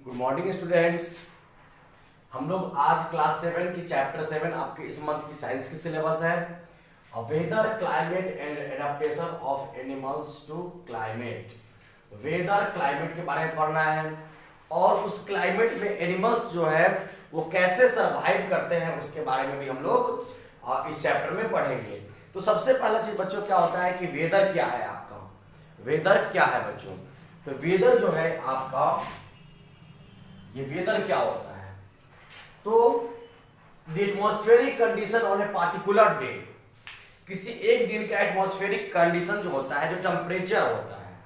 Good morning students. हम लोग आज क्लास 7 की चैप्टर 7 आपके इस मंथ की साइंस की सिलेबस है। Weather climate and adaptation of animals to climate. Weather climate के बारे में पढ़ना है और उस क्लाइमेट में एनिमल्स जो है वो कैसे सरवाइव करते हैं उसके बारे में भी हम लोग इस चैप्टर में पढ़ेंगे। तो सबसे पहला चीज बच्चों क्या होता है कि वेदर क्या है आपका। वेदर क्या है बच्चों? तो वेदर जो है आपका, ये वेदर क्या होता है? तो the atmospheric condition on a particular day, किसी एक दिन का एटमॉस्फेरिक कंडीशन जो होता है, जो टेम्परेचर होता है,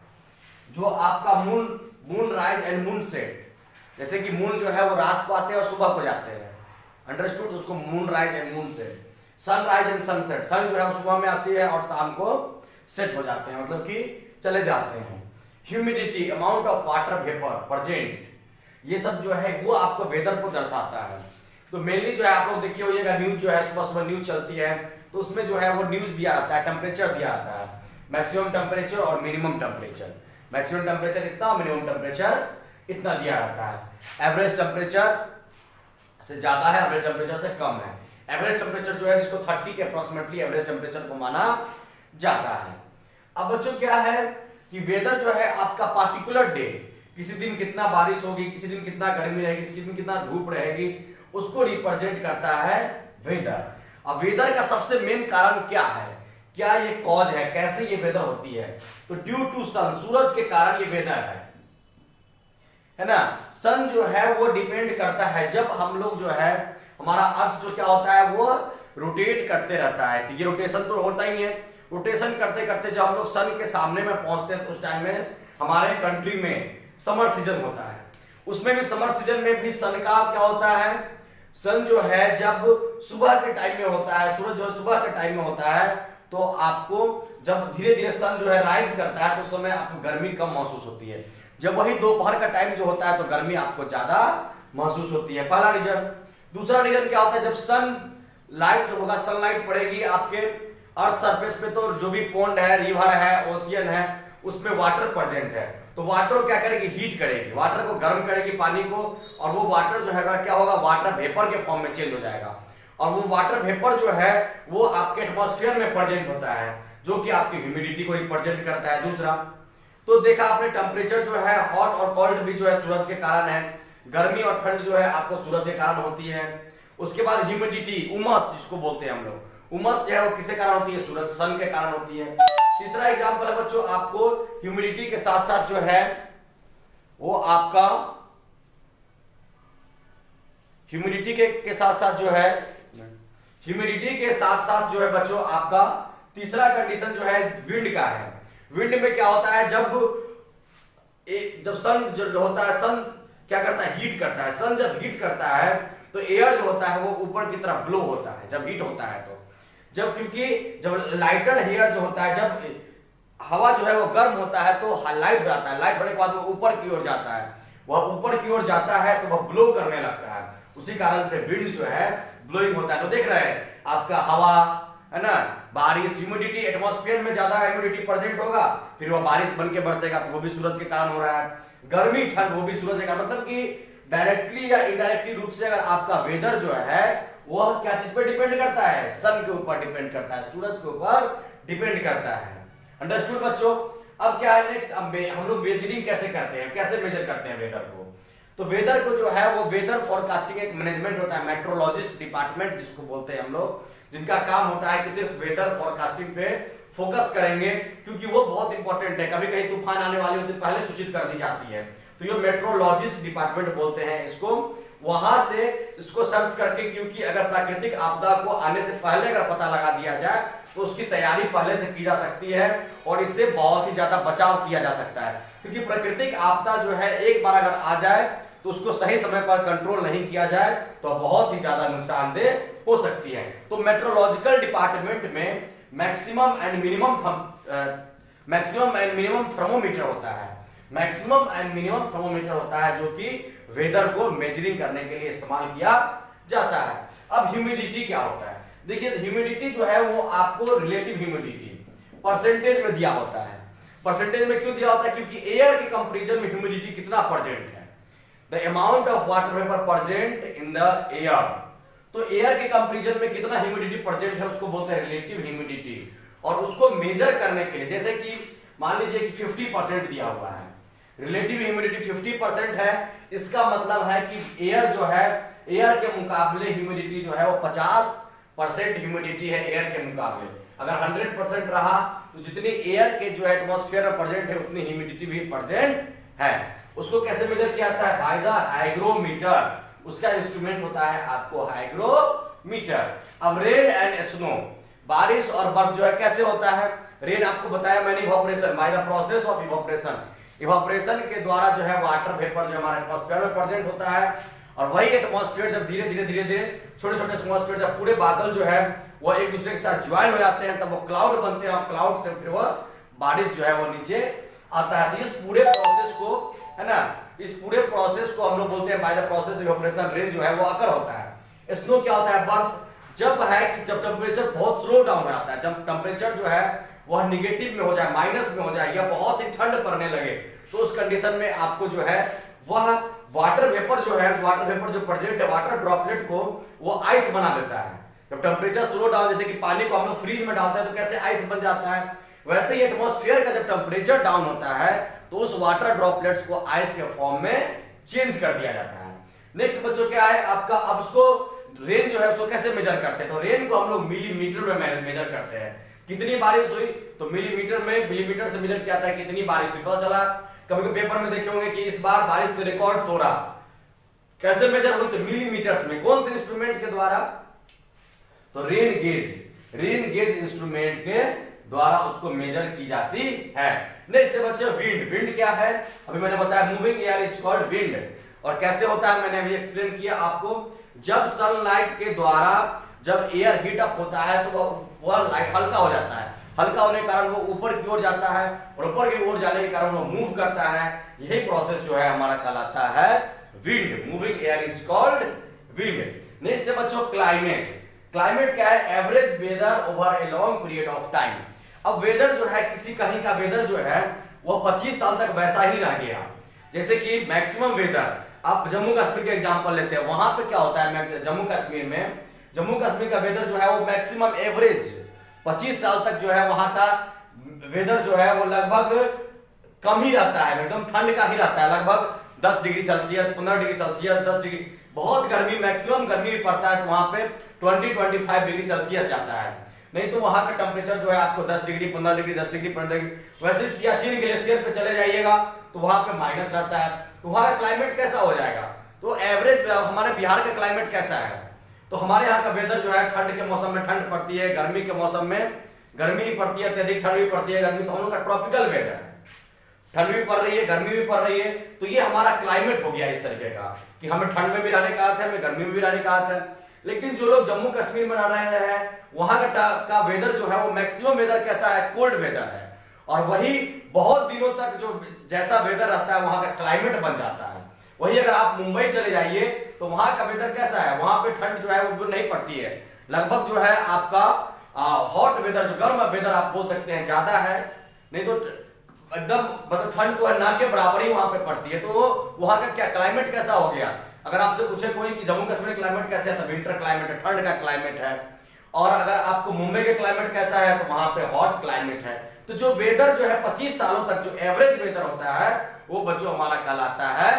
जो आपका moon rise and moon set, जैसे कि मून जो है वो रात को आते हैं और सुबह को जाते हैं, अंडरस्टूड? उसको moon rise and moon set. Sun rise and sunset, sun जो है वो सुबह में आती है और शाम को सेट हो जाते हैं, मतलब कि चले जाते हैं। Humidity, amount of water vapour present, ये सब जो है वो आपको वेदर को दर्शाता है। तो मेनली जो है आप लोग देखिए होइएगा, न्यूज जो है सुबह सुबह न्यूज चलती है तो उसमें जो है वो न्यूज दिया आता है, टेम्परेचर दिया आता है, मैक्सिमम टेम्परेचर और मिनिमम टेम्परेचर। मैक्सिमम टेम्परेचर इतना, मिनिमम टेम्परेचर इतना दिया रहता है। एवरेज टेम्परेचर से ज्यादा है, एवरेज टेम्परेचर से कम है। एवरेज टेम्परेचर जो है जिसको 30 के अप्रोक्सीमेटली एवरेज टेम्परेचर को माना जाता है। अब बच्चों क्या है कि वेदर जो है आपका पार्टिकुलर डे, किसी दिन कितना बारिश होगी, किसी दिन कितना गर्मी रहेगी, किसी दिन कितना धूप रहेगी, उसको रिप्रेजेंट करता है वेदर। अब वेदर का सबसे मेन कारण क्या है, क्या ये कॉज है, कैसे ये वेदर होती है? तो ड्यू टू सन, सूरज के कारण ये वेदर है ना। सन जो है वो डिपेंड करता है, जब हम लोग जो है हमारा अर्थ जो क्या होता है वो रोटेट करते रहता है, तो ये रोटेशन तो होता ही है। रोटेशन करते करते जब हम लोग सन के सामने में पहुंचते हैं तो उस टाइम में हमारे कंट्री में समर सीजन होता है। उसमें भी समर सीजन में भी सन का क्या होता है, सन जो है जब सुबह के टाइम में होता है, सूरज जो सुबह के टाइम में होता है, तो आपको जब धीरे धीरे सन जो है राइज करता है तो उस समय आपको गर्मी कम महसूस होती है। जब वही दोपहर का टाइम जो होता है तो गर्मी आपको ज्यादा महसूस होती है, पहला रीजन। दूसरा रीजन क्या होता है, जब सन लाइट जो होगा, सनलाइट पड़ेगी आपके अर्थ सरफेस पे, तो जो भी पॉन्ड है, रिवर है, ओशियन है, उसमें वाटर प्रेजेंट है, तो वाटर क्या करेगी, हीट करेगी, वाटर को गर्म करेगी, पानी को, और वो वाटर जो है क्या होगा, वाटर वेपर के फॉर्म में चेंज हो जाएगा। और वो वाटर वेपर जो है वो आपके एटमॉस्फेयर में प्रेजेंट होता है, जो कि आपकी ह्यूमिडिटी को रिप्रेजेंट करता है। दूसरा तो देखा आपने, टेम्परेचर जो है हॉट और कोल्ड भी जो है सूरज के कारण है, गर्मी और ठंड जो है आपको सूरज के कारण होती है। उसके बाद ह्यूमिडिटी, उमस जिसको बोलते हैं हम लोग, उमस जो है वो किसके कारण होती है, सूरज, सन के कारण होती है। तीसरा एग्जांपल है बच्चों, आपको ह्यूमिडिटी के साथ साथ जो है वो आपका ह्यूमिडिटी के साथ साथ जो है, ह्यूमिडिटी के साथ साथ जो है बच्चों आपका तीसरा कंडीशन जो है विंड का है। विंड में क्या होता है, जब सन जो होता है, सन क्या करता है, हीट करता है। सन जब हीट करता है तो एयर जो होता है वो ऊपर की तरफ ब्लो होता है जब हीट होता है। तो जब, क्योंकि जब लाइटर एयर जो होता है, जब हवा जो है वो गर्म होता है तो लाइट हो जाता है, लाइट होने के बाद वो ऊपर की ओर जाता है, वह ऊपर की ओर जाता है तो वह ब्लो करने लगता है, उसी कारण से विंड जो है ब्लोइंग होता है। तो देख रहे हैं आपका हवा है ना, बारिश, ह्यूमिडिटी, एटमॉस्फेयर में ज्यादा ह्यूमिडिटी प्रेजेंट होगा, फिर वह बारिश बन के बरसेगा, तो वो भी सूरज के कारण हो रहा है। गर्मी ठंड वो भी सूरज के कारण, मतलब कि डायरेक्टली या इनडायरेक्टली रूप से अगर आपका वेदर जो है वह क्या चीज पे डिपेंड करता है, सन के ऊपर डिपेंड करता है, सूरज के ऊपर डिपेंड करता है। अंडरस्टूड बच्चों? अब क्या है नेक्स्ट, अब हम लोग मेजरिंग कैसे करते हैं, कैसे मेजर करते हैं वेदर को? तो वेदर को जो है वो वेदर फोरकास्टिंग एक मैनेजमेंट होता है, मेट्रोलॉजिस्ट डिपार्टमेंट जिसको बोलते हैं हम लोग, जिनका काम होता है कि सिर्फ वेदर फोरकास्टिंग पे फोकस करेंगे, क्योंकि वो बहुत इंपॉर्टेंट है। कभी कहीं तूफान आने वाली होती है पहले सूचित कर दी जाती है, तो ये मेट्रोलॉजिस्ट डिपार्टमेंट बोलते हैं इसको। वहां से इसको सर्च करके, क्योंकि अगर प्राकृतिक आपदा को आने से पहले अगर पता लगा दिया जाए तो उसकी तैयारी पहले से की जा सकती है और इससे बहुत ही ज्यादा बचाव किया जा सकता है। क्योंकि प्राकृतिक आपदा जो है एक बार अगर आ जाए तो उसको सही समय पर कंट्रोल नहीं किया जाए तो बहुत ही ज्यादा नुकसानदेह हो सकती है। तो मेट्रोलॉजिकल डिपार्टमेंट में मैक्सिमम एंड मिनिमम थर्मोमीटर होता है, मैक्सिमम एंड मिनिमम थर्मोमीटर होता है, जो कि वेदर को मेजरिंग करने के लिए इस्तेमाल किया जाता है। अब ह्यूमिडिटी क्या होता है, देखिए ह्यूमिडिटी जो है वो आपको रिलेटिव ह्यूमिडिटी परसेंटेज में दिया होता है। परसेंटेज में क्यों दिया होता है, क्योंकि एयर के कंपैरिजन में ह्यूमिडिटी कितना प्रेजेंट है, the amount of water vapour present in the air. तो एयर के कंपैरिजन में कितना ह्यूमिडिटी प्रेजेंट है उसको बोलते हैं रिलेटिव ह्यूमिडिटी। और उसको मेजर करने के लिए, जैसे कि मान लीजिए कि 50% दिया हुआ है, रिलेटिव ह्यूमिडिटी 50% है, इसका मतलब है कि एयर जो है, एयर के मुकाबले ह्यूमिडिटी जो है वो 50% ह्यूमिडिटी है एयर के मुकाबले। अगर 100% रहा तो जितनी एयर के जो एटमॉस्फेयर में प्रेजेंट है उतनी ह्यूमिडिटी भी प्रेजेंट है। उसको कैसे मेजर किया जाता है? By the hygrometer. उसका इंस्ट्रूमेंट होता है आपको हाइग्रोमीटर। अब रेन एंड स्नो, बारिश और बर्फ जो है कैसे होता है? रेन आपको बताया मैंने, evaporation, by the process of evaporation. Evaporation के द्वारा जो है वाटर वेपर जो हमारे एटमॉस्फेयर में प्रेजेंट होता है। और वही एटमॉस्फेयर जब धीरे धीरे छोटे छोटे एटमॉस्फेयर, जब पूरे बादल जो है वो एक दूसरे के साथ ज्वाइन हो जाते हैं, तब वो क्लाउड बनते हैं, और क्लाउड से फिर वो बारिश जो है वो नीचे आता है। तो इस पूरे प्रोसेस को, है ना, इस पूरे प्रोसेस को हम लोग बोलते हैं by the process evaporation, rain जो है वो अकर होता है। स्नो क्या होता है? बर्फ। जब है कि जब टेम्परेचर बहुत स्लो डाउन हो जाता है, जब टेम्परेचर जो है वह निगेटिव में हो जाए, माइनस में हो जाए, या बहुत ही ठंड पड़ने लगे, तो उस कंडीशन में आपको जो है वह वाटर वेपर जो है, वाटर वेपर जो प्रेजेंट है, वाटर ड्रॉपलेट को वो आइस बना देता है। जब टेम्परेचर स्लो डाउन, जैसे कि पानी को हम लोग फ्रीज में डालते हैं तो कैसे आइस बन जाता है, वैसे ही एटमॉस्फेयर का जब टेम्परेचर डाउन होता है तो उस वाटर ड्रॉपलेट्स को आइस के फॉर्म में चेंज कर दिया जाता है। नेक्स्ट बच्चों क्या है आपका? अब उसको रेन जो है उसको कैसे मेजर करते हैं? तो रेन को हम लोग मिलीमीटर में मेजर करते हैं। कितनी बारिश हुई तो मिलीमीटर में, मिलीमीटर से मेजर किया जाता है कितनी बारिश हुई, पता चला। कभी पेपर में देखे होंगे कि इस बार बारिश ने रिकॉर्ड तोड़ा, कैसे मेजर हुई? तो मिलीमीटर्स में। कौन से इंस्ट्रूमेंट के द्वारा? तो रेन गेज इंस्ट्रूमेंट के द्वारा उसको मेजर की जाती है। नेक्स्ट है बच्चों विंड। विंड क्या है? अभी मैंने बताया moving air is called wind. और कैसे होता है मैंने अभी एक्सप्लेन किया आपको। जब सनलाइट के द्वारा जब एयर हीट अप होता है तो वह लाइट हल्का हो जाता है, हल्का होने के कारण वो ऊपर की ओर जाता है, और ऊपर की ओर जाने के कारण वो मूव करता है। यही प्रोसेस जो है हमारा कहलाता है wind. Moving air is called wind. Next है बच्चों क्लाइमेट। क्लाइमेट क्या है? Average weather over a long period of time. अब वेदर जो है, किसी कहीं का वेदर जो है वो 25 साल तक वैसा ही रह गया। जैसे कि मैक्सिमम वेदर, आप जम्मू कश्मीर का एग्जांपल लेते हैं, वहां पे क्या होता है जम्मू कश्मीर का वेदर जो है वो मैक्सिमम एवरेज 25 साल तक जो है वहां का वेदर जो है वो लगभग कम ही रहता है, एकदम ठंड का ही रहता है, लगभग 10 degree Celsius, 15 degree Celsius, 10 degree. बहुत गर्मी, मैक्सिमम गर्मी भी पड़ता है तो वहां पे 20-25 डिग्री सेल्सियस जाता है। नहीं तो वहां का टेम्परेचर जो है आपको 10 डिग्री, 15 डिग्री, 10 डिग्री, 15 डिग्री। वैसे सियाचिन ग्लेशियर पे चले जाइएगा तो वहां पे माइनस रहता है। तो वहां का क्लाइमेट कैसा हो जाएगा? तो एवरेज हमारे बिहार का क्लाइमेट कैसा है? तो हमारे यहाँ का वेदर जो है ठंड के मौसम में ठंड पड़ती है, गर्मी के मौसम में गर्मी ही पड़ती है, अत्यधिक ठंड भी पड़ती है, गर्मी। तो हम लोग का ट्रॉपिकल वेदर है, ठंड भी पड़ रही है, गर्मी भी पड़ रही है। तो ये हमारा क्लाइमेट हो गया इस तरीके का कि हमें ठंड में भी रहने का आदत है, हमें गर्मी में भी रहने का आदत है। लेकिन जो लोग जम्मू कश्मीर में रह रहे हैं वहां का वेदर जो है वो मैक्सिमम वेदर कैसा है? कोल्ड वेदर है। और वही बहुत दिनों तक जो जैसा वेदर रहता है वहां का क्लाइमेट बन जाता है। वही अगर आप मुंबई चले जाइए तो वहां का वेदर कैसा है? वहां पे ठंड जो है वो नहीं पड़ती है, लगभग जो है आपका हॉट वेदर, जो गर्म वेदर आप बोल सकते हैं, ज्यादा है। नहीं तो एकदम मतलब ठंड तो है ना के बराबर ही वहां पे पड़ती है। तो वहां का क्या क्लाइमेट कैसा हो गया? अगर आपसे पूछे कोई कि जम्मू कश्मीर क्लाइमेट कैसे है तो विंटर क्लाइमेट है, ठंड का क्लाइमेट है। और अगर आपको मुंबई के क्लाइमेट कैसा है तो वहां पे हॉट क्लाइमेट है। तो जो वेदर जो है 25 सालों तक जो एवरेज वेदर होता है वो बच्चों हमारा कहलाता है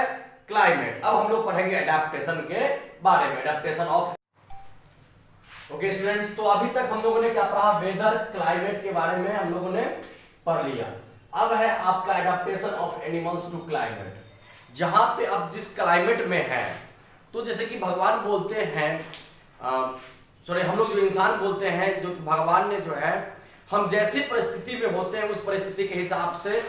क्लाइमेट। अब हम लोग पढ़ेंगे एडेप्टेशन के बारे में, एडेप्टेशन ऑफ। ओके स्टूडेंट्स, तो अभी तक हम लोगों ने क्या पढ़ा? वेदर, क्लाइमेट के बारे में हम लोगों ने पढ़ लिया। अब है आपका adaptation of animals to climate. जहां पे अब जिस क्लाइमेट में है, तो जैसे कि भगवान बोलते हैं, हम लोग जो इंसान बोलते हैं, जो कि भगवान ने जो है हम जैसी परिस्थिति में होते हैं उस परिस्थिति के हिसाब से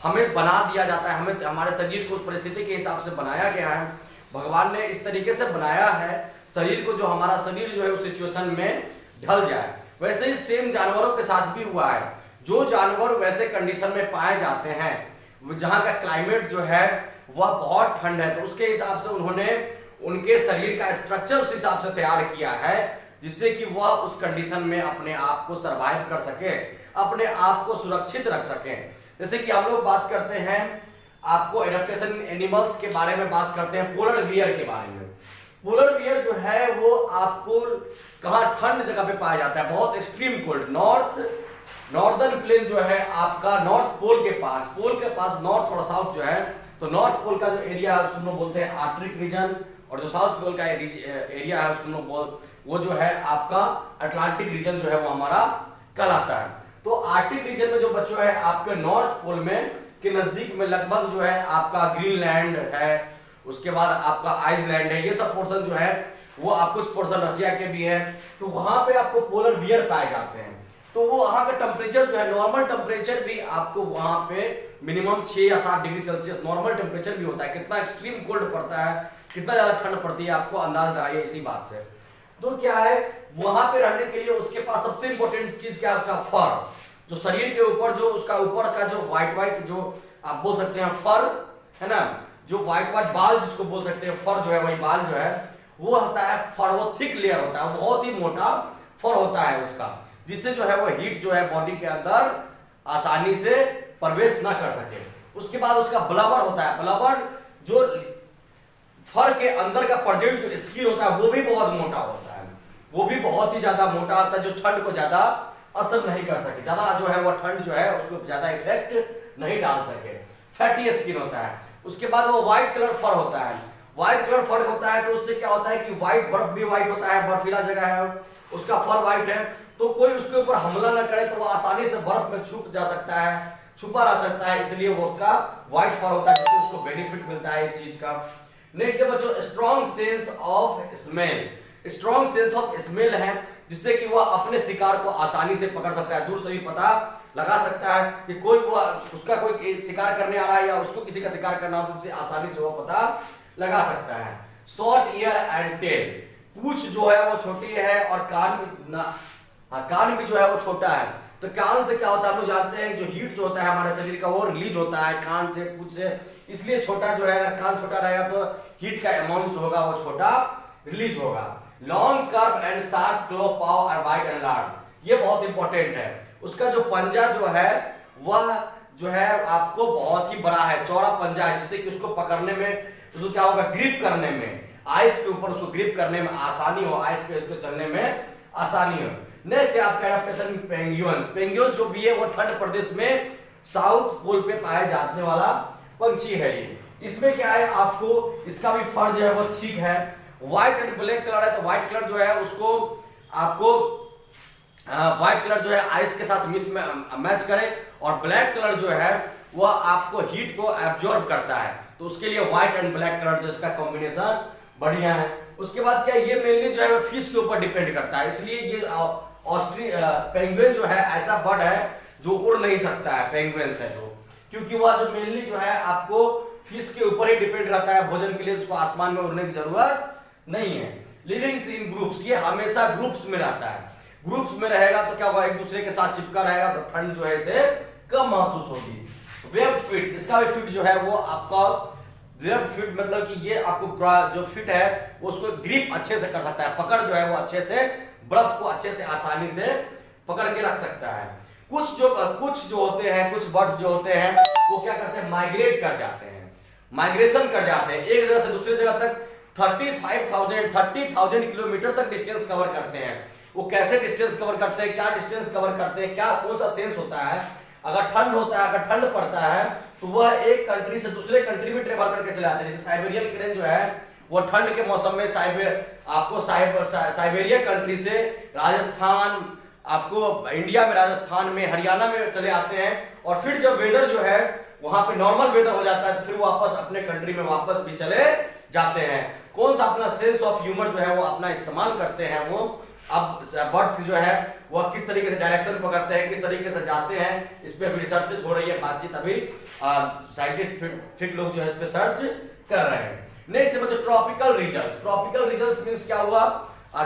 हमें बना दिया जाता है, हमें हमारे शरीर को उस परिस्थिति के हिसाब से बनाया गया है। भगवान ने इस तरीके से बनाया है शरीर को, जो हमारा शरीर जो है उस सिचुएशन में ढल जाए। वैसे ही सेम जानवरों के साथ भी हुआ है। जो जानवर वैसे कंडीशन में पाए जाते हैं जहां का क्लाइमेट जो है वह बहुत ठंड है, तो उसके हिसाब से उन्होंने उनके शरीर का स्ट्रक्चर उस हिसाब से तैयार किया है जिससे कि वह उस कंडीशन में अपने आप को सरवाइव कर सके, अपने आप को सुरक्षित रख सके। जैसे कि हम लोग बात करते हैं आपको एडेप्टेशन एनिमल्स के बारे में बात करते हैं, पोलर बियर के बारे में। पोलर बियर जो है वो आपको कहाँ ठंड जगह पे पाया जाता है, बहुत एक्सट्रीम कोल्ड, नॉर्दर्न प्लेन जो है आपका नॉर्थ पोल के पास नॉर्थ और साउथ जो है, तो नॉर्थ पोल का जो एरिया है उसको हम लोग बोलते हैं आर्कटिक रीजन, और जो साउथ पोल का एरिया है उसको हम लोग वो जो है आपका अटलांटिक रीजन जो है वो हमारा कहलाता है। तो आर्कटिक रीजन में जो बच्चों है आपके नॉर्थ पोल में के नजदीक में लगभग जो है आपका ग्रीनलैंड है, उसके बाद आपका आइसलैंड है, ये सब पोर्शन जो है वो आप कुछ पोर्शन रशिया के भी है, तो वहां पे आपको पोलर बियर पाए जाते हैं। तो वो वहां का टेम्परेचर जो है नॉर्मल टेम्परेचर भी आपको वहां पे मिनिमम 6 या 7 डिग्री सेल्सियस नॉर्मल टेम्परेचर भी होता है। कितना एक्सट्रीम कोल्ड पड़ता है, कितना ज्यादा ठंड पड़ती है, आपको अंदाज लगाइए इसी बात से। तो क्या है वहां पे रहने के लिए उसके पास सबसे इंपॉर्टेंट चीज क्या है, उसका फर, जो शरीर के ऊपर जो उसका ऊपर का जो व्हाइट जो आप बोल सकते हैं फर है ना, जो व्हाइट बाल जिसको बोल सकते हैं, फर जो है वही बाल जो है वो होता है फर, वो थिक लेयर होता है, बहुत ही मोटा फर होता है उसका, जिससे जो है वो हीट जो है बॉडी के अंदर आसानी से प्रवेश ना कर सके। उसके बाद उसका ब्लबर होता है, ब्लबर जो फर के अंदर का प्रेजेंट जो स्किन होता है वो भी बहुत मोटा होता है, वो भी बहुत ही ज्यादा मोटा होता है, जो ठंड को ज्यादा असर नहीं कर सके, ज्यादा जो है वो ठंड जो है उसको ज्यादा इफेक्ट नहीं डाल सके, फैटी स्किन होता है। उसके बाद वो व्हाइट कलर फर होता है, व्हाइट कलर फर होता है तो उससे क्या होता है कि व्हाइट बर्फ भी व्हाइट होता है, बर्फीला जगह है उसका फर व्हाइट है, तो कोई उसके ऊपर हमला ना करे तो वो आसानी से बर्फ में छुप जा सकता है, छुपा रह सकता है, इसलिए वो उसका व्हाइट फर होता है, जिससे उसको बेनिफिट मिलता है इस चीज का। नेक्स्ट है बच्चों strong sense of smell, strong sense of smell है जिससे कि वह अपने शिकार को आसानी से पकड़ सकता है, दूर से भी पता लगा सकता है कि कोई वो उसका कोई शिकार करने आ रहा है या उसको किसी का शिकार करना हो तो उसे आसानी से वो पता लगा सकता है। शॉर्ट ईयर एंड टेल, पूंछ जो है वो छोटी है और कान भी जो है वो छोटा है, तो कान से क्या होता है हम लोग जानते हैं जो हीट जो होता है हमारे शरीर का वो रिलीज होता है कान से, पूंछ से, इसलिए छोटा जो है अगर कान छोटा रहेगा तो हीट का अमाउंट जो होगा वो छोटा रिलीज होगा। Long curve and sharp claw paw are wide and large, ये बहुत इंपॉर्टेंट है। उसका जो पंजा जो है वह जो है आपको बहुत ही बड़ा है, चौड़ा पंजा है, जिससे कि उसको पकड़ने में उसको क्या होगा, ग्रिप करने में, आइस के ऊपर उसको ग्रिप करने में आसानी हो, आइस पे चलने में आसानी हो। नेक्स्ट है आपका एडाप्टेशन पेंगुइन्स, पेंगुइन्स जो भी है वो ठंड प्रदेश में साउथ पोल पे पाए जाने वाला पंछी है ये। इसमें क्या है आपको इसका भी फर जो है वो ठीक है, व्हाइट एंड ब्लैक कलर है, तो व्हाइट कलर जो है उसको आपको व्हाइट कलर जो है आइस के साथ मैच करे, और ब्लैक कलर जो है वह आपको हीट को एब्जॉर्ब करता है, तो उसके लिए व्हाइट एंड ब्लैक कलर जो इसका कॉम्बिनेशन बढ़िया है। उसके बाद क्या ये मेनली जो है फिश के ऊपर डिपेंड करता है, इसलिए ये पेंगुइन जो है ऐसा बर्ड है जो उड़ नहीं सकता है, पेंगुइन है तो, क्योंकि वह जो मेनली जो है आपको फिश के ऊपर ही डिपेंड रहता है भोजन के लिए, उसको आसमान में उड़ने की जरूरत नहीं है। लिविंग इन ग्रुप्स, ये हमेशा ग्रुप्स में रहता है, ग्रुप्स में रहेगा तो क्या होगा एक दूसरे के साथ चिपका रहेगा तो ठंड जो है इसे कम महसूस होगी। वेब फिट, इसका भी फिट जो है वो आपका वेब फिट मतलब कि ये आपको जो फिट है वो उसको ग्रिप अच्छे से कर सकता है, पकड़ जो है वो अच्छे से बर्फ को अच्छे से आसानी से पकड़ के रख सकता है। कुछ जो होते हैं, कुछ बर्ड्स जो होते हैं वो क्या करते हैं, माइग्रेट कर जाते हैं, माइग्रेशन कर जाते हैं, एक जगह से दूसरी जगह तक 30,000 किलोमीटर तक डिस्टेंस कवर करते हैं। वो कैसे डिस्टेंस कवर करते हैं, क्या डिस्टेंस कवर करते हैं, क्या कौन सा सेंस होता है, अगर ठंड होता है, अगर ठंड पड़ता है तो वह एक कंट्री से दूसरे कंट्री में ट्रेवल करके चले आते हैं। जैसे साइबेरियन क्रेन जो है वो ठंड के मौसम में साइबेरिया कंट्री से राजस्थान, आपको इंडिया में राजस्थान में हरियाणा में चले आते हैं, और फिर जब वेदर जो है वहां पे नॉर्मल वेदर हो जाता है तो फिर वापस अपने कंट्री में वापस भी चले जाते हैं। कौन सा अपना सेंस ऑफ ह्यूमर जो है वो अपना इस्तेमाल करते हैं, वो अब बर्ड्स जो है वह किस तरीके से डायरेक्शन पकड़ते हैं, किस तरीके से जाते हैं, इस पे अभी रिसर्च हो रही है, बातचीत अभी साइंटिस्ट लोग जो है इस पे सर्च कर रहे हैं। नेक्स्ट बच्चों tropical regions, tropical regions means क्या हुआ,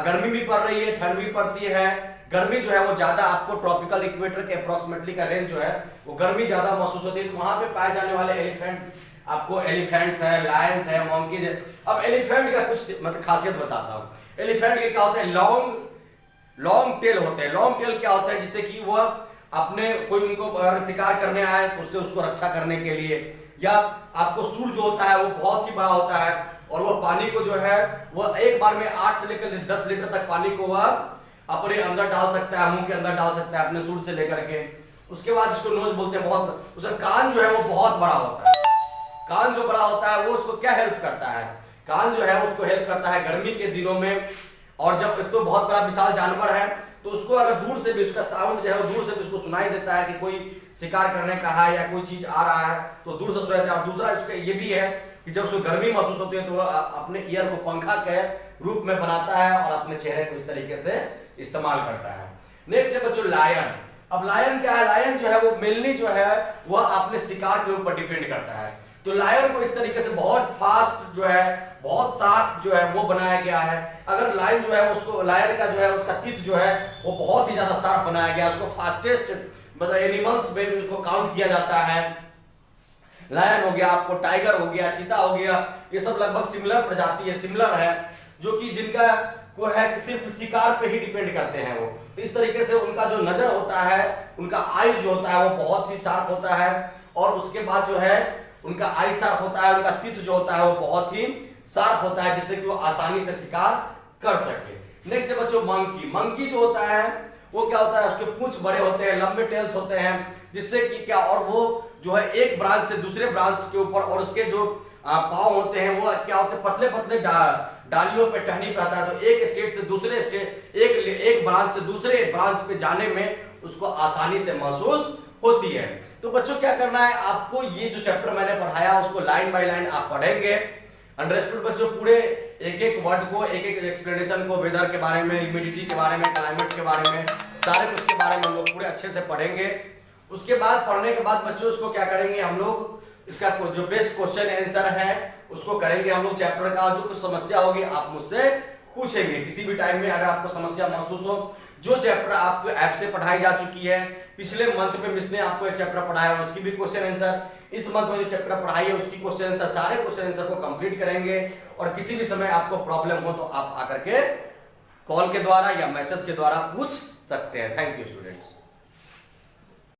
गर्मी भी पड़ रही है, ठंड भी पड़ती है, गर्मी जो है वो ज्यादा आपको ट्रॉपिकल इक्वेटर के अप्रोक्सीमेटली का रेंज जो है वो गर्मी ज्यादा महसूस होती है, तो वहां पे पाए जाने वाले एलिफेंट, आपको एलिफेंट्स है, लायंस है, मंकीज है। अब एलिफेंट का कुछ मतलब खासियत बताता हूं। एलिफेंट के क्या होते हैं, लॉन्ग टेल होते हैं। लॉन्ग टेल क्या होता है, जिससे कि वह अपने कोई उनको अगर शिकार करने आए तो उससे उसको रक्षा करने के लिए, या आपको सूर जो होता है वो बहुत ही बड़ा होता है और वो पानी को जो है वो एक बार में 8 से लेकर 10 लीटर तक पानी को वह अपने अंदर डाल सकता है, मुंह के अंदर डाल सकता है अपने सूर से लेकर के। उसके बाद इसको नोज बोलते हैं। बहुत उसका कान जो है वो बहुत बड़ा होता है। कान जो बड़ा होता है वो उसको क्या हेल्प करता है, कान जो है उसको हेल्प करता है गर्मी के दिनों में। और जब एक तो बहुत बड़ा विशाल जानवर है तो उसको अगर दूर से भी उसका साउंड जो है वो दूर से भी उसको सुनाई देता है कि कोई शिकार करने का है या कोई चीज आ रहा है तो दूर से सुनाई देता है। और दूसरा इसका ये भी है कि जब उसको गर्मी महसूस होती है तो वो अपने ईयर को पंखा के रूप में बनाता है और अपने चेहरे को इस तरीके से इस्तेमाल करता है। नेक्स्ट है बच्चों लायन। अब लायन क्या है, लायन जो है वो मेनली जो है वह अपने शिकार के ऊपर डिपेंड करता है। तो लायन को इस तरीके से बहुत फास्ट जो है बहुत शार्प जो है वो बनाया गया है। अगर लायन जो है उसको लायन का जो है उसका टीथ जो है वो बहुत ही ज्यादा शार्प बनाया गया है, उसको फास्टेस्ट मतलब एनिमल्स में उसको काउंट किया जाता है। लायन हो गया, आपको टाइगर हो गया, चीता हो गया, ये सब लगभग सिमिलर प्रजाति है, सिमिलर है, जो कि जिनका को है कि सिर्फ शिकार पे ही डिपेंड करते हैं वो। तो इस तरीके से उनका जो नजर होता है, उनका आईज जो होता है वो बहुत ही शार्प होता है और उसके बाद जो है उनका आई शार्प होता है, उनका टीथ जो होता है वो बहुत ही शार्प होता है जिससे कि वो आसानी से शिकार कर सके। नेक्स्ट है बच्चों मंकी। मंकी जो होता है वो क्या होता है, उसके पूंछ बड़े होते हैं, लंबे टेल्स होते हैं जिससे कि क्या और वो जो है एक ब्रांच से दूसरे ब्रांच के ऊपर और उसके जो पांव होते हैं वो क्या होते हैं पतले पतले डालियों पे टहनी पे आता है। तो एक स्टेट से दूसरे स्टेट एक ब्रांच से दूसरे ब्रांच पे जाने में उसको आसानी से महसूस होती है। तो बच्चों क्या करना है, आपको ये जो चैप्टर मैंने पढ़ाया उसको लाइन बाय लाइन आप पढ़ेंगे। अंडरस्टूड बच्चों, पूरे एक एक वर्ड को एक एक एक्सप्लेनेशन को वेदर के बारे में, ह्यूमिडिटी के बारे में, क्लाइमेट के बारे में, सारे कुछ के बारे में हम लोग पूरे अच्छे से पढ़ेंगे। उसके बाद पढ़ने के बाद बच्चों उसको क्या करेंगे हम लोग, इसका जो बेस्ट क्वेश्चन आंसर है उसको करेंगे हम लोग। चैप्टर का जो कुछ समस्या होगी आप मुझसे पूछेंगे किसी भी टाइम में अगर आपको समस्या महसूस हो। जो चैप्टर आपको ऐप से पढ़ाई जा चुकी है, पिछले मंथ में मिस ने आपको एक चैप्टर पढ़ाया उसकी भी क्वेश्चन आंसर, इस मंथ में जो चैप्टर पढ़ाई है उसकी क्वेश्चन आंसर, सारे क्वेश्चन आंसर को कंप्लीट करेंगे। और किसी भी समय आपको प्रॉब्लम हो तो आप आकर के कॉल के द्वारा या मैसेज के द्वारा पूछ सकते हैं। Thank you students.